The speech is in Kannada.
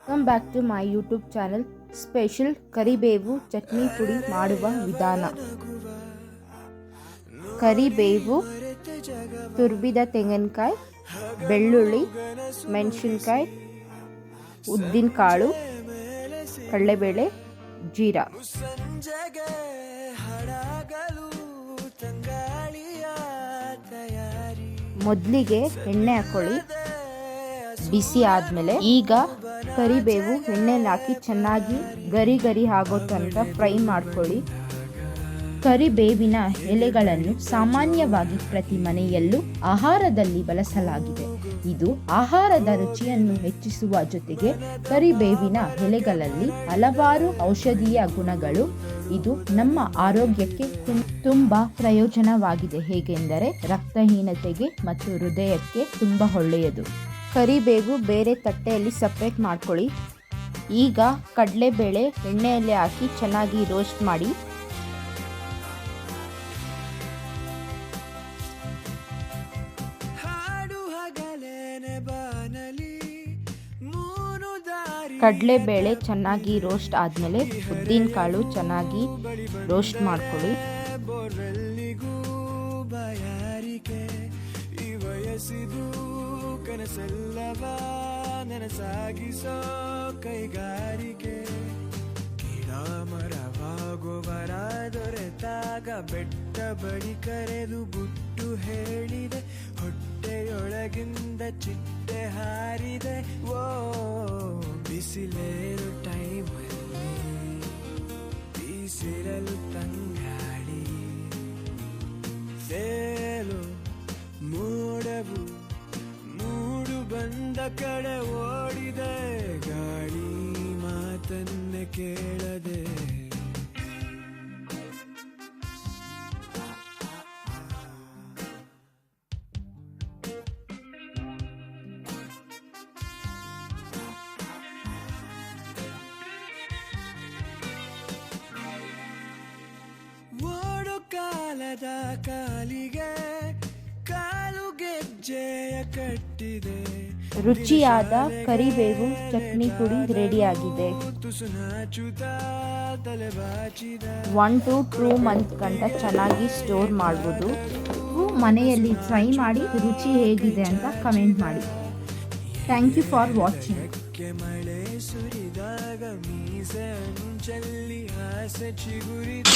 Welcome back to my YouTube channel. Special ಕರಿಬೇವು ಚಟ್ನಿ ಪುಡಿ ಮಾಡುವ ವಿಧಾನ. ಕರಿಬೇವು, ತುರಿದ ತೆಂಗಿನಕಾಯಿ, ಬೆಳ್ಳುಳ್ಳಿ, ಮೆಣಸಿನಕಾಯಿ, ಉದ್ದಿನಕಾಳು, ಕಡಲೆಬೇಳೆ, ಜೀರಾ. ಮೊದಲಿಗೆ ಎಣ್ಣೆ ಹಾಕೊಳ್ಳಿ. ಬಿಸಿ ಆದಮೇಲೆ ಈಗ ಕರಿಬೇವು ಎಣ್ಣೆಲಿ ಹಾಕಿ ಚೆನ್ನಾಗಿ ಗರಿ ಗರಿ ಆಗೋ ತನಕ ಫ್ರೈ ಮಾಡ್ಕೊಳ್ಳಿ. ಕರಿಬೇವಿನ ಎಲೆಗಳನ್ನು ಸಾಮಾನ್ಯವಾಗಿ ಪ್ರತಿ ಮನೆಯಲ್ಲೂ ಆಹಾರದಲ್ಲಿ ಬಳಸಲಾಗಿದೆ. ಇದು ಆಹಾರದ ರುಚಿಯನ್ನು ಹೆಚ್ಚಿಸುವ ಜೊತೆಗೆ ಕರಿಬೇವಿನ ಎಲೆಗಳಲ್ಲಿ ಹಲವಾರು ಔಷಧೀಯ ಗುಣಗಳು. ಇದು ನಮ್ಮ ಆರೋಗ್ಯಕ್ಕೆ ತುಂಬ ಪ್ರಯೋಜನವಾಗಿದೆ. ಹೇಗೆಂದರೆ ರಕ್ತಹೀನತೆಗೆ ಮತ್ತು ಹೃದಯಕ್ಕೆ ತುಂಬ ಒಳ್ಳೆಯದು. ಕರಿಬೇವು ಬೇರೆ ತಟ್ಟೆಯಲ್ಲಿ ಸಪ್ರೇಟ್ ಮಾಡ್ಕೊಳ್ಳಿ. ಈಗ ಕಡಲೆಬೇಳೆ ಎಣ್ಣೆಯಲ್ಲಿ ಹಾಕಿ ಚೆನ್ನಾಗಿ ರೋಸ್ಟ್ ಮಾಡಿ. ಕಡಲೆಬೇಳೆ ಚೆನ್ನಾಗಿ ರೋಸ್ಟ್ ಆದಮೇಲೆ ಉದ್ದಿನಕಾಳು ಚೆನ್ನಾಗಿ ರೋಸ್ಟ್ ಮಾಡ್ಕೊಳ್ಳಿ. ಕನಸಲ್ಲವ ನನಸಾಗಿಸೋ ಕೈಗಾರಿಕೆ, ಗಿಡ ಮರವಾಗುವರ ದೊರೆತಾಗ ಬೆಟ್ಟ ಬಳಿ ಕರೆದು ಗುಟ್ಟು ಹೇಳಿದೆ. ಹೊಟ್ಟೆಯೊಳಗಿಂದ ಚಿಟ್ಟೆ ಹಾರಿದೆ. ಓ ಬಿಸಿಲೇರು ಟೈಮಲ್ಲಿ ಬೀಸಿರಲು ತಂಗಾಳಿ, ಸೇಲು ಮೋಡವು ಬಂದ ಕಡೆ ಓಡಿದೆ. ಗಾಳಿ ಮಾತನ್ನೇ ಕೇಳದೆ. ಓಡು ಕಾಲದ ಕಾಲಿಗೆ ಕಾಲು ಗೆಜ್ಜೆಯ ಕಟ್ಟಿದೆ. ರುಚಿಯಾದ ಕರಿಬೇವು ಚಟ್ನಿ ಪುಡಿ ರೆಡಿಯಾಗಿದೆ. 1 to 2 ಮಂತ್ ಗಂಟ ಚೆನ್ನಾಗಿ ಸ್ಟೋರ್ ಮಾಡ್ಬೋದು. ಮನೆಯಲ್ಲಿ ಟ್ರೈ ಮಾಡಿ ರುಚಿ ಹೇಗಿದೆ ಅಂತ ಕಮೆಂಟ್ ಮಾಡಿ. Thank you for watching. ಮಳೆ ಸುರಿದಾಗ ಮೀಸೆ ಅಂಚಲ್ಲಿ ಆಸೆ ಚಿಗುರಿದ